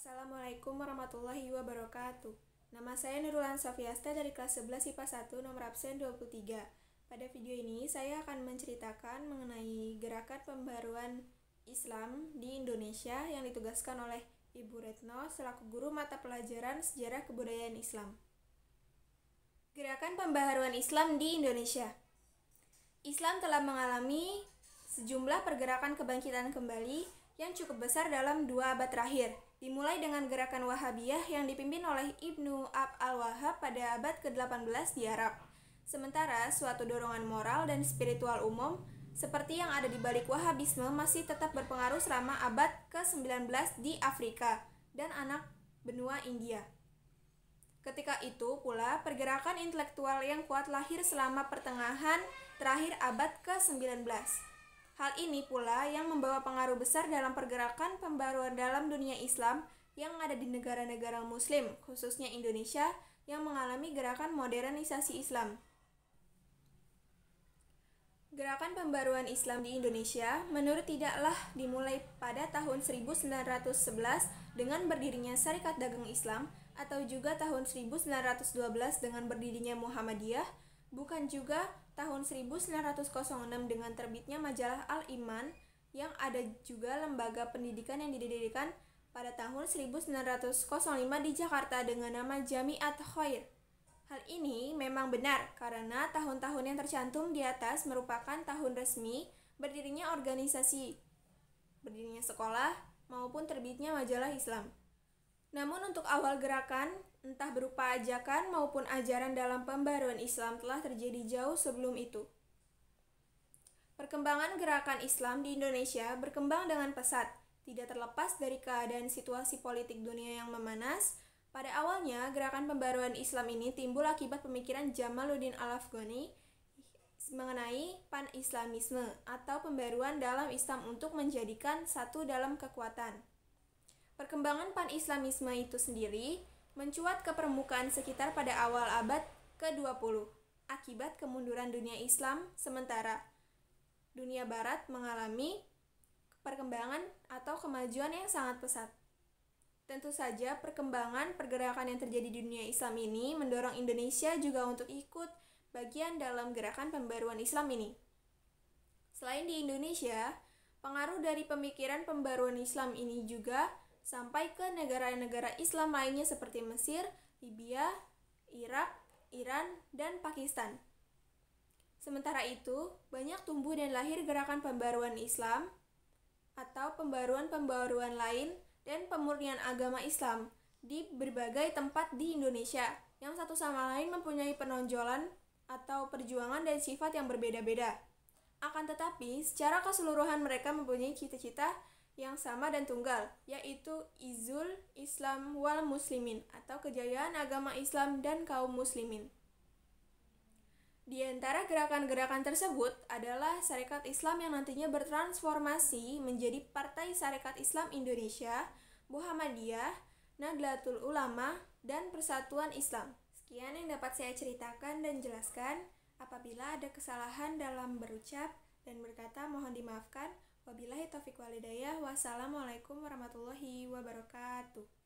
Assalamualaikum warahmatullahi wabarakatuh. Nama saya Nurul Ansafiasta dari kelas 11 IPA 1 nomor absen 23. Pada video ini saya akan menceritakan mengenai gerakan pembaruan Islam di Indonesia yang ditugaskan oleh Ibu Retno selaku guru mata pelajaran Sejarah Kebudayaan Islam. Gerakan pembaharuan Islam di Indonesia. Islam telah mengalami sejumlah pergerakan kebangkitan kembali yang cukup besar dalam 2 abad terakhir, dimulai dengan gerakan Wahabiyah yang dipimpin oleh Ibnu Abd al-Wahhab pada abad ke-18 di Arab. Sementara suatu dorongan moral dan spiritual umum seperti yang ada di balik Wahabisme masih tetap berpengaruh selama abad ke-19 di Afrika dan anak benua India. Ketika itu pula pergerakan intelektual yang kuat lahir selama pertengahan terakhir abad ke-19. Hal ini pula yang membawa pengaruh besar dalam pergerakan pembaruan dalam dunia Islam yang ada di negara-negara Muslim, khususnya Indonesia, yang mengalami gerakan modernisasi Islam. Gerakan pembaruan Islam di Indonesia menurut tidaklah dimulai pada tahun 1911 dengan berdirinya Syarikat Dagang Islam atau juga tahun 1912 dengan berdirinya Muhammadiyah, bukan juga tahun 1906 dengan terbitnya majalah Al-Iman, yang ada juga lembaga pendidikan yang didirikan pada tahun 1905 di Jakarta dengan nama Jamiat Khair. Hal ini memang benar karena tahun-tahun yang tercantum di atas merupakan tahun resmi berdirinya organisasi, berdirinya sekolah, maupun terbitnya majalah Islam. Namun untuk awal gerakan, entah berupa ajakan maupun ajaran dalam pembaruan Islam telah terjadi jauh sebelum itu. Perkembangan gerakan Islam di Indonesia berkembang dengan pesat, tidak terlepas dari keadaan situasi politik dunia yang memanas. Pada awalnya, gerakan pembaruan Islam ini timbul akibat pemikiran Jamaluddin Al-Afghani mengenai pan-islamisme atau pembaruan dalam Islam untuk menjadikan satu dalam kekuatan. Perkembangan pan-islamisme itu sendiri mencuat ke permukaan sekitar pada awal abad ke-20 akibat kemunduran dunia Islam, sementara dunia barat mengalami perkembangan atau kemajuan yang sangat pesat. Tentu saja perkembangan pergerakan yang terjadi di dunia Islam ini mendorong Indonesia juga untuk ikut bagian dalam gerakan pembaruan Islam ini. Selain di Indonesia, pengaruh dari pemikiran pembaruan Islam ini juga sampai ke negara-negara Islam lainnya seperti Mesir, Libya, Irak, Iran, dan Pakistan. Sementara itu, banyak tumbuh dan lahir gerakan pembaruan Islam atau pembaruan-pembaruan lain dan pemurnian agama Islam di berbagai tempat di Indonesia yang satu sama lain mempunyai penonjolan atau perjuangan dan sifat yang berbeda-beda. Akan tetapi, secara keseluruhan mereka mempunyai cita-cita yang sama dan tunggal, yaitu Izzul Islam wal Muslimin atau kejayaan agama Islam dan kaum muslimin. Di antara gerakan-gerakan tersebut adalah Syarikat Islam yang nantinya bertransformasi menjadi Partai Syarikat Islam Indonesia, Muhammadiyah, Nahdlatul Ulama, dan Persatuan Islam. Sekian yang dapat saya ceritakan dan jelaskan. Apabila ada kesalahan dalam berucap dan berkata mohon dimaafkan. Wabillahi taufiq wal hidayah. Wassalamualaikum warahmatullahi wabarakatuh.